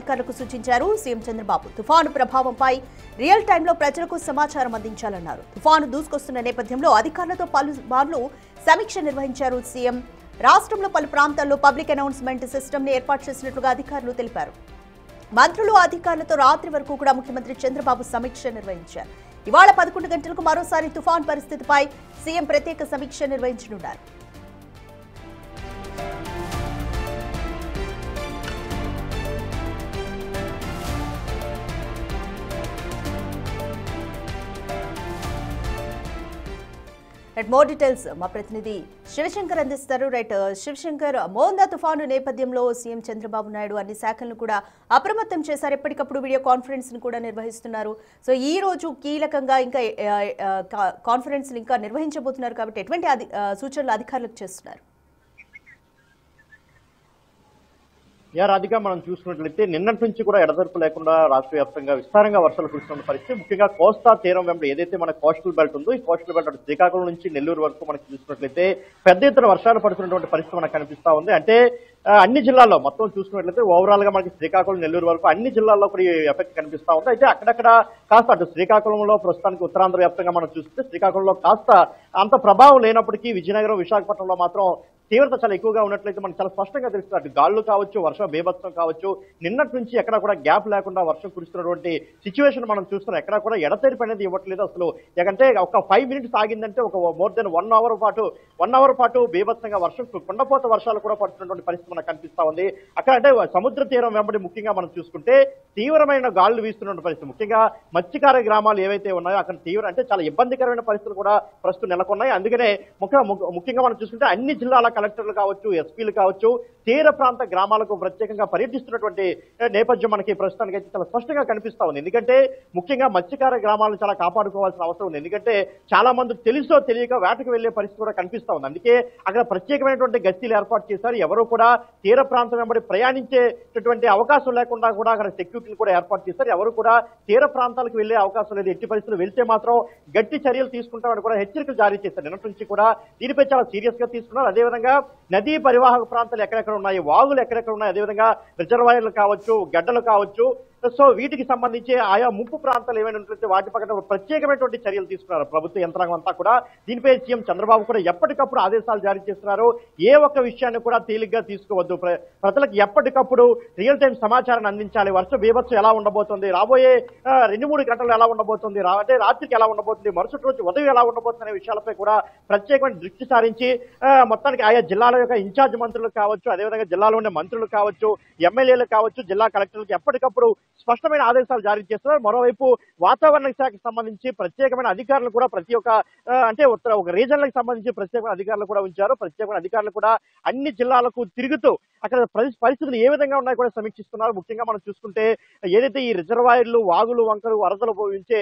అధికారులకు సూచించారు సీఎం చంద్రబాబు. తుఫాను ప్రభావంపై రియల్ టైంలో ప్రజలకు సమాచారం అందించాలన్నారు. తుఫాను దూసుకొస్తున్న నేపథ్యంలో అధికారులతో పలుమార్లు సమీక్ష నిర్వహించారు సీఎం. రాష్ట్రంలో పలు ప్రాంతాల్లో పబ్లిక్ అనౌన్స్మెంట్ సిస్టమ్ ని ఏర్పాటు చేసినట్లుగా అధికారులు తెలిపారు. మంత్రులు అధికారులతో రాత్రి వరకు కూడా ముఖ్యమంత్రి చంద్రబాబు సమీక్ష నిర్వహించారు. ఇవాళ 11 గంటలకు మరోసారి తుఫాన్ పరిస్థితిపై సీఎం ప్రత్యేక సమీక్ష నిర్వహించనున్నారు. మోర్ డీటెయిల్స్ మా ప్రతినిధి శివశంకర్ అందిస్తారు. శివశంకర్, మోందా తుఫాను నేపథ్యంలో సీఎం చంద్రబాబు నాయుడు అన్ని శాఖలను కూడా అప్రమత్తం చేశారు. ఎప్పటికప్పుడు వీడియో కాన్ఫరెన్స్ ను కూడా నిర్వహిస్తున్నారు. సో ఈ రోజు కీలకంగా ఇంకా కాన్ఫరెన్స్ ఇంకా నిర్వహించబోతున్నారు కాబట్టి ఎటువంటి సూచనలు అధికారులకు చేస్తున్నారు? రాధిక, మనం చూసుకున్నట్లయితే నిన్నటి నుంచి కూడా ఎడతెరపు లేకుండా రాష్ట్ర వ్యాప్తంగా విస్తారంగా వర్షాలు కురుస్తున్న పరిస్థితి. ముఖ్యంగా కోస్తా తీరం వెంబడి ఏదైతే మన కోస్టల్ బెల్ట్ ఉందో ఈ కోస్టల్ బెల్ట్ అటు శ్రీకాకుళం నుంచి నెల్లూరు వరకు మనకి చూసుకున్నట్లయితే పెద్ద ఎత్తున వర్షాలు పడుతున్నటువంటి పరిస్థితి మనకు కనిపిస్తా ఉంది. అంటే అన్ని జిల్లాల్లో మొత్తం చూసుకున్నట్లయితే ఓవరాల్ గా మనకి శ్రీకాకుళం నెల్లూరు వరకు అన్ని జిల్లాల్లో కూడా ఈ ఎఫెక్ట్ కనిపిస్తా ఉంది. అయితే అక్కడక్కడ కాస్త అటు శ్రీకాకుళంలో ప్రస్తుతానికి ఉత్తరాంధ్ర వ్యాప్తంగా మనం చూస్తే శ్రీకాకుళంలో కాస్త అంత ప్రభావం లేనప్పటికీ విజయనగరం, విశాఖపట్నంలో మాత్రం తీవ్రత చాలా ఎక్కువగా ఉన్నట్లయితే మనకు చాలా స్పష్టంగా తెలుస్తుంది. అటు గాళ్లు కావచ్చు, వర్షం బీభత్సం కావచ్చు, నిన్నటి నుంచి ఎక్కడ కూడా గ్యాప్ లేకుండా వర్షం కురుస్తున్నటువంటి సిచ్యువేషన్ మనం చూస్తున్నాం. ఎక్కడ కూడా ఎడతెరిపి అనేది ఇవ్వట్లేదు అసలు. ఎందుకంటే ఒక 5 మినిట్స్ ఆగిందంటే ఒక మోర్ దెన్ 1 అవర్ పాటు బీభత్సంగా వర్షం, కొండపోత వర్షాలు కూడా పడుతున్నటువంటి పరిస్థితి మనకు కనిపిస్తా ఉంది. అక్కడ అంటే సముద్ర తీరం వెంబడి ముఖ్యంగా మనం చూసుకుంటే తీవ్రమైన గాళ్లు వీస్తున్న పరిస్థితి. ముఖ్యంగా మత్స్యకార గ్రామాలు ఏవైతే ఉన్నాయో అక్కడ అంటే చాలా ఇబ్బందికరమైన పరిస్థితులు కూడా ప్రస్తుతం నెలకొన్నాయి. అందుకనే ముఖ్యంగా మనం చూసుకుంటే అన్ని జిల్లాల కలెక్టర్లు కావచ్చు, ఎస్పీలు కావచ్చు, తీర ప్రాంత గ్రామాలకు ప్రత్యేకంగా పర్యటిస్తున్నటువంటి నేపథ్యం మనకి ప్రస్తుతానికి అయితే చాలా స్పష్టంగా కనిపిస్తా ఉంది. ఎందుకంటే ముఖ్యంగా మత్స్యకార గ్రామాలను చాలా కాపాడుకోవాల్సిన అవసరం ఉంది. ఎందుకంటే చాలా మంది తెలుసో తెలియక వేటకు వెళ్లే పరిస్థితి కూడా కనిపిస్తా ఉంది. అందుకే అక్కడ ప్రత్యేకమైనటువంటి గస్తీలు ఏర్పాటు చేశారు. ఎవరు కూడా తీర ప్రాంతం వెంబడి ప్రయాణించేటటువంటి అవకాశం లేకుండా కూడా అక్కడ సెక్యూరిటీలు కూడా ఏర్పాటు చేశారు. ఎవరు కూడా తీర ప్రాంతాలకు వెళ్లే అవకాశం లేదు. ఎట్టి పరిస్థితులు వెళ్తే మాత్రం గట్టి చర్యలు తీసుకుంటామని కూడా హెచ్చరికలు జారీ చేశారు. నిన్నటి నుంచి కూడా దీనిపై చాలా సీరియస్ గా తీసుకున్నారు. అదేవిధంగా నదీ పరివాహక ప్రాంతాలు ఎక్కడెక్కడ ఉన్నాయి, వాగులు ఎక్కడెక్కడ ఉన్నాయి, అదేవిధంగా రిజర్వాయర్లు కావచ్చు, గడ్డలు కావచ్చు, సో వీటికి సంబంధించి ఆయా ముంపు ప్రాంతాలు ఏమైనా ఉంటుంటే వాటి పక్కన ప్రత్యేకమైనటువంటి చర్యలు తీసుకున్నారు ప్రభుత్వ యంత్రాంగం అంతా కూడా. దీనిపై సీఎం చంద్రబాబు కూడా ఎప్పటికప్పుడు ఆదేశాలు జారీ చేస్తున్నారు. ఏ ఒక్క విషయాన్ని కూడా తేలిగ్గా తీసుకోవద్దు, ప్రజలకు ఎప్పటికప్పుడు రియల్ టైం సమాచారాన్ని అందించాలి. వర్ష బీభత్సం ఎలా ఉండబోతుంది, రాబోయే 2-3 గంటలు ఎలా ఉండబోతుంది, అంటే రాత్రికి ఎలా ఉండబోతుంది, మరుసటి రోజు ఉదయం ఎలా ఉండబోతుంది అనే విషయాలపై కూడా ప్రత్యేకమైన దృష్టి సారించి మొత్తానికి ఆయా జిల్లాల యొక్క ఇన్ఛార్జ్ మంత్రులు కావచ్చు, అదేవిధంగా జిల్లాలో ఉండే మంత్రులు కావచ్చు, ఎమ్మెల్యేలు కావచ్చు, జిల్లా కలెక్టర్లకు ఎప్పటికప్పుడు స్పష్టమైన ఆదేశాలు జారీ చేస్తున్నారు. మరోవైపు వాతావరణ శాఖకు సంబంధించి ప్రత్యేకమైన అధికారులు కూడా ప్రతి ఒక్క అంటే ఒక రీజన్లకు సంబంధించి ప్రత్యేకమైన అధికారులు కూడా ఉంచారు. ప్రత్యేకమైన అధికారులు కూడా అన్ని జిల్లాలకు తిరుగుతూ అక్కడ పరిస్థితులు ఏ విధంగా ఉన్నాయో కూడా సమీక్షిస్తున్నారు. ముఖ్యంగా మనం చూసుకుంటే ఏదైతే ఈ రిజర్వాయర్లు, వాగులు, వంకలు, వరదలు పోయించే,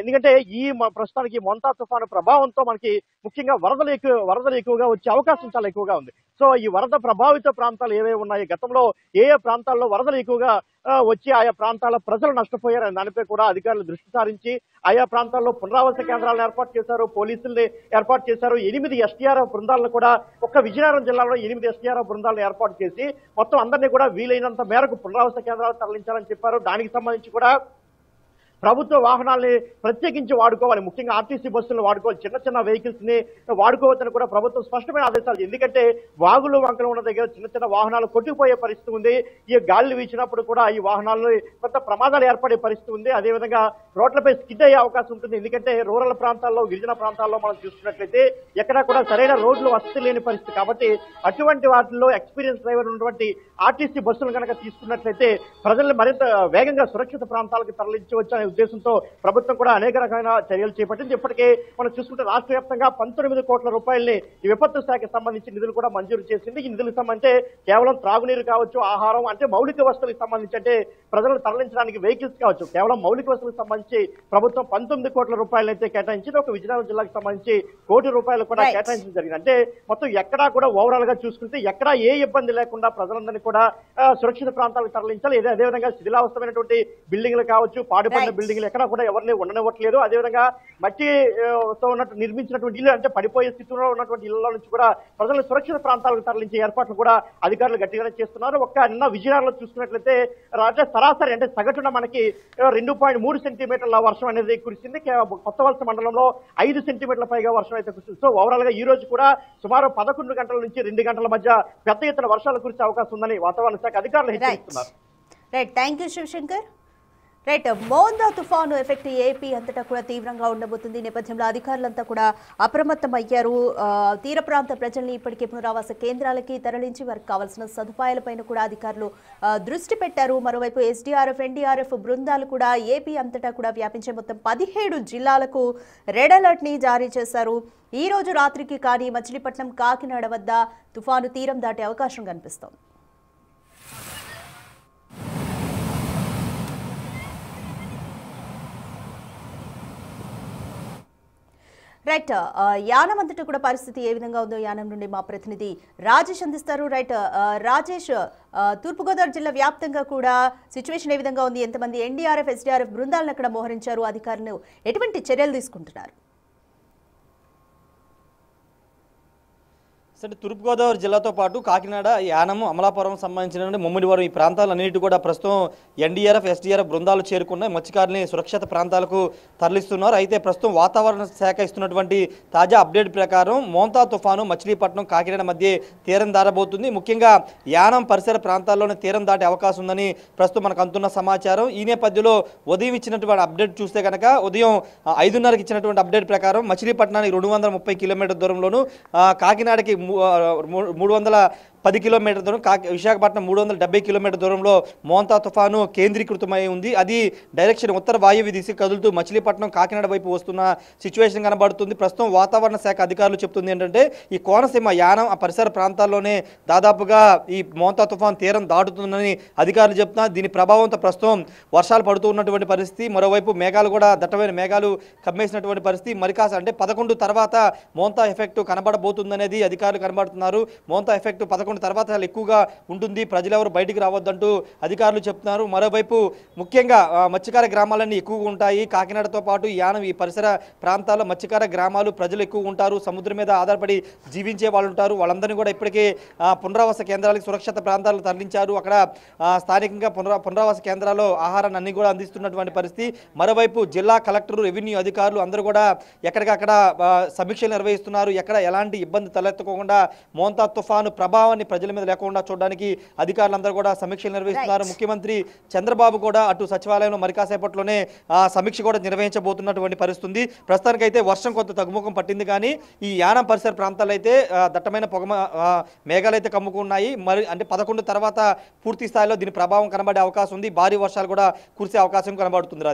ఎందుకంటే ఈ ప్రస్తుతానికి మొంతా తుఫాను ప్రభావంతో మనకి ముఖ్యంగా వరదలు ఎక్కువగా వచ్చే అవకాశం చాలా ఎక్కువగా ఉంది. సో ఈ వరద ప్రభావిత ప్రాంతాలు ఏవే ఉన్నాయి, గతంలో ఏ ప్రాంతాల్లో వరదలు ఎక్కువగా వచ్చి ఆయా ప్రాంతాల ప్రజలు నష్టపోయారని దానిపై కూడా అధికారులు దృష్టి సారించి ఆయా ప్రాంతాల్లో పునరావాస కేంద్రాలను ఏర్పాటు చేశారు, పోలీసుల్ని ఏర్పాటు చేశారు. 8 ఎస్టీఆర్ఎఫ్ బృందాలను కూడా ఒక్క విజయనగరం జిల్లాలో 8 ఎస్టీఆర్ఎఫ్ బృందాలను ఏర్పాటు చేసి మొత్తం అందరినీ కూడా వీలైనంత మేరకు పునరావాస కేంద్రాలకు తరలించాలని చెప్పారు. దానికి సంబంధించి కూడా ప్రభుత్వ వాహనాల్ని ప్రత్యేకించి వాడుకోవాలి, ముఖ్యంగా ఆర్టీసీ బస్సులను వాడుకోవాలి, చిన్న వెహికల్స్ ని వాడుకోవచ్చని కూడా ప్రభుత్వం స్పష్టమైన ఆదేశాలు. ఎందుకంటే వాగులు, వంకలు ఉన్న దగ్గర చిన్న వాహనాలు కొట్టుకుపోయే పరిస్థితి ఉంది. ఈ గాలి వీచినప్పుడు కూడా ఈ వాహనాలు కొంత ప్రమాదాలు ఏర్పడే పరిస్థితి ఉంది. అదేవిధంగా రోడ్లపై స్కిడ్ అయ్యే అవకాశం ఉంటుంది. ఎందుకంటే రూరల్ ప్రాంతాల్లో, గిరిజన ప్రాంతాల్లో మనం చూసుకున్నట్లయితే ఎక్కడా కూడా సరైన రోడ్లు వసతి లేని పరిస్థితి. కాబట్టి అటువంటి వాటిల్లో ఎక్స్పీరియన్స్ డ్రైవర్ ఉన్నటువంటి ఆర్టీసీ బస్సులు కనుక తీసుకున్నట్లయితే ప్రజల్ని మరింత వేగంగా సురక్షిత ప్రాంతాలకు తరలించవచ్చు అనే ఉద్దేశంతో ప్రభుత్వం కూడా అనేక రకమైన చర్యలు చేపట్టింది. ఇప్పటికే మనం చూసుకుంటే రాష్ట్ర వ్యాప్తంగా 19 కోట్ల రూపాయలని ఈ విపత్తు శాఖకు సంబంధించి నిధులు కూడా మంజూరు చేసింది. ఈ నిధులకు సంబంధించి కేవలం త్రాగునీరు కావచ్చు, ఆహారం, అంటే మౌలిక వస్తువులకు సంబంధించి, అంటే ప్రజలను తరలించడానికి వెహికల్స్ కావచ్చు, కేవలం మౌలిక వస్తువులకు సంబంధించి ప్రభుత్వం 19 కోట్ల రూపాయలు అయితే కేటాయించింది. ఒక విజయనగరం జిల్లాకు సంబంధించి 1 కోటి రూపాయలు కూడా కేటాయించడం జరిగింది. అంటే మొత్తం ఎక్కడా కూడా ఓవరాల్ గా చూసుకుంటే ఎక్కడా ఏ ఇబ్బంది లేకుండా ప్రజలందరినీ కూడా సురక్షిత ప్రాంతాలకు తరలించాలి. అదేవిధంగా శిథిలావస్థమైనటువంటి బిల్డింగ్లు కావచ్చు, పాడుపడిన బిల్డింగ్లు ఎక్కడా కూడా ఎవరిని ఉండనివ్వట్లేదు. అదేవిధంగా మట్టితో ఉన్నట్టు నిర్మించినటువంటి ఇల్లు, అంటే పడిపోయే స్థితిలో ఉన్నటువంటి ఇళ్ల నుంచి కూడా ప్రజలను సురక్షిత ప్రాంతాలకు తరలించే ఏర్పాట్లు కూడా అధికారులు గట్టిగానే చేస్తున్నారు. నిన్న విజయనగరంలో చూసుకున్నట్లయితే సరాసరి అంటే సగటున మనకి 2.3 సెంటీమీటర్ల వర్షం అనేది కురిసింది. కొత్తవలస మండలంలో 5 సెంటీమీటర్ల పైగా వర్షం అయితే కురిసింది. సో ఓవరాల్ గా ఈ రోజు కూడా సుమారు 11 గంటల నుంచి 2 గంటల మధ్య పెద్ద ఎత్తున వర్షాలు కురిసే అవకాశం ఉందని వాతావరణ శాఖ అధికారులు హెచ్చరిస్తున్నారు. Right, thank you Shivashankar. Right, Montha తుఫాను ఎఫెక్ట్ ఏపీ అంతటా కూడా తీవ్రంగా ఉండబోతుంది. నేపథ్యంలో అధికారులంతా కూడా అప్రమత్తం అయ్యారు. తీర ప్రాంత ప్రజల్ని ఇప్పటికే పునరావాస కేంద్రాలకి తరలించి వారికి కావాల్సిన సదుపాయాలపైన కూడా అధికారులు దృష్టి పెట్టారు. మరోవైపు ఎస్డీఆర్ఎఫ్, ఎన్డీఆర్ఎఫ్ బృందాలు కూడా ఏపీ అంతటా కూడా వ్యాపించే మొత్తం 17 జిల్లాలకు రెడ్ అలర్ట్ ని జారీ చేశారు. ఈ రోజు రాత్రికి కానీ మచిలీపట్నం, కాకినాడ వద్ద తుఫాను తీరం దాటే అవకాశం కనిపిస్తోంది. రైట్, యానం అంతటా కూడా పరిస్థితి ఏ విధంగా ఉందో యానం నుండి మా ప్రతినిధి రాజేష్ అందిస్తారు. రైట్ రాజేష్, తూర్పుగోదావరి జిల్లా వ్యాప్తంగా కూడా సిచ్యువేషన్ ఏ విధంగా ఉంది? ఎంతమంది ఎన్డీఆర్ఎఫ్, ఎస్డీఆర్ఎఫ్ బృందాలను అక్కడ మోహరించారు? అధికారులు ఎటువంటి చర్యలు తీసుకుంటున్నారు? సరే, తూర్పుగోదావరి జిల్లాతో పాటు కాకినాడ, యానము, అమలాపురం సంబంధించిన ముమ్మిడివరం ఈ ప్రాంతాలన్నిటి కూడా ప్రస్తుతం ఎన్డీఆర్ఎఫ్, ఎస్డీఆర్ఎఫ్ బృందాలు చేరుకున్నాయి. మత్స్యకారుల్ని సురక్షిత ప్రాంతాలకు తరలిస్తున్నారు. అయితే ప్రస్తుతం వాతావరణ శాఖ ఇస్తున్నటువంటి తాజా అప్డేట్ ప్రకారం మోంతా తుఫాను మచిలీపట్నం, కాకినాడ మధ్య తీరం దారబోతుంది. ముఖ్యంగా యానం పరిసర ప్రాంతాల్లోనే తీరం దాటే అవకాశం ఉందని ప్రస్తుతం మనకు అందుతున్న సమాచారం. ఈ నేపథ్యంలో ఉదయం ఇచ్చినటువంటి అప్డేట్ చూస్తే కనుక ఉదయం 5:30కి ఇచ్చినటువంటి అప్డేట్ ప్రకారం మచిలీపట్నానికి 230 కిలోమీటర్ల దూరంలోను, కాకినాడకి 310 కిలోమీటర్ల దూరం, విశాఖపట్నం 370 కిలోమీటర్ల దూరంలో మోంతా తుఫాను కేంద్రీకృతమై ఉంది. అది డైరెక్షన్ ఉత్తర వాయువ్య దిశ కదులుతూ మచిలీపట్నం, కాకినాడ వైపు వస్తున్న సిచ్యువేషన్ కనబడుతుంది. ప్రస్తుతం వాతావరణ శాఖ అధికారులు చెప్తుంది ఏంటంటే ఈ కోనసీమ, యానం ఆ పరిసర ప్రాంతాల్లోనే దాదాపుగా ఈ మోంతా తుఫాను తీరం దాటుతుందని అధికారులు చెప్తున్నారు. దీని ప్రభావంతో ప్రస్తుతం వర్షాలు పడుతూ ఉన్నటువంటి పరిస్థితి. మరోవైపు మేఘాలు కూడా దట్టమైన మేఘాలు కమ్మేసినటువంటి పరిస్థితి. మరి కాస్త అంటే 11 తర్వాత మోంతా ఎఫెక్ట్ కనబడబోతుందనేది అధికారులు కనబడుతున్నారు. మోంతా ఎఫెక్ట్ 11 తర్వాత చాలా ఎక్కువగా ఉంటుంది, ప్రజలు ఎవరు బయటికి రావద్దంటూ అధికారులు చెప్తున్నారు. మరోవైపు ముఖ్యంగా మత్స్యకార గ్రామాలన్నీ ఎక్కువగా ఉంటాయి. కాకినాడతో పాటు యానం ఈ పరిసర ప్రాంతాల్లో మత్స్యకార గ్రామాలు ప్రజలు ఎక్కువ ఉంటారు. సముద్రం మీద ఆధారపడి జీవించే వాళ్ళు ఉంటారు. వాళ్ళందరినీ కూడా ఇప్పటికే పునరావాస కేంద్రాలకు, సురక్షిత ప్రాంతాలకు తరలించారు. అక్కడ స్థానికంగా పునరావాస కేంద్రాల్లో ఆహారాన్ని అన్ని కూడా అందిస్తున్నటువంటి పరిస్థితి. మరోవైపు జిల్లా కలెక్టరు, రెవెన్యూ అధికారులు అందరూ కూడా ఎక్కడికక్కడ సమీక్షలు నిర్వహిస్తున్నారు. ఎక్కడ ఎలాంటి ఇబ్బంది తలెత్తుకోకుండా మోంతా తుఫాను ప్రభావాన్ని ప్రజల మీద లేకుండా చూడడానికి అధికారులందరూ కూడా సమీక్షలు నిర్వహిస్తున్నారు. ముఖ్యమంత్రి చంద్రబాబు కూడా అటు సచివాలయంలో మరి కాసేపట్లోనే సమీక్ష కూడా నిర్వహించబోతున్నటువంటి పరిస్థితి. ప్రస్తుతానికైతే వర్షం కొంత తగ్గుముఖం పట్టింది, కానీ ఈ యానం పరిసర ప్రాంతాలు అయితే దట్టమైన మేఘాలు అయితే కమ్ముకున్నాయి. మరి అంటే 11 తర్వాత పూర్తి స్థాయిలో దీని ప్రభావం కనబడే అవకాశం ఉంది. భారీ వర్షాలు కూడా కురిసే అవకాశం కనబడుతుంది.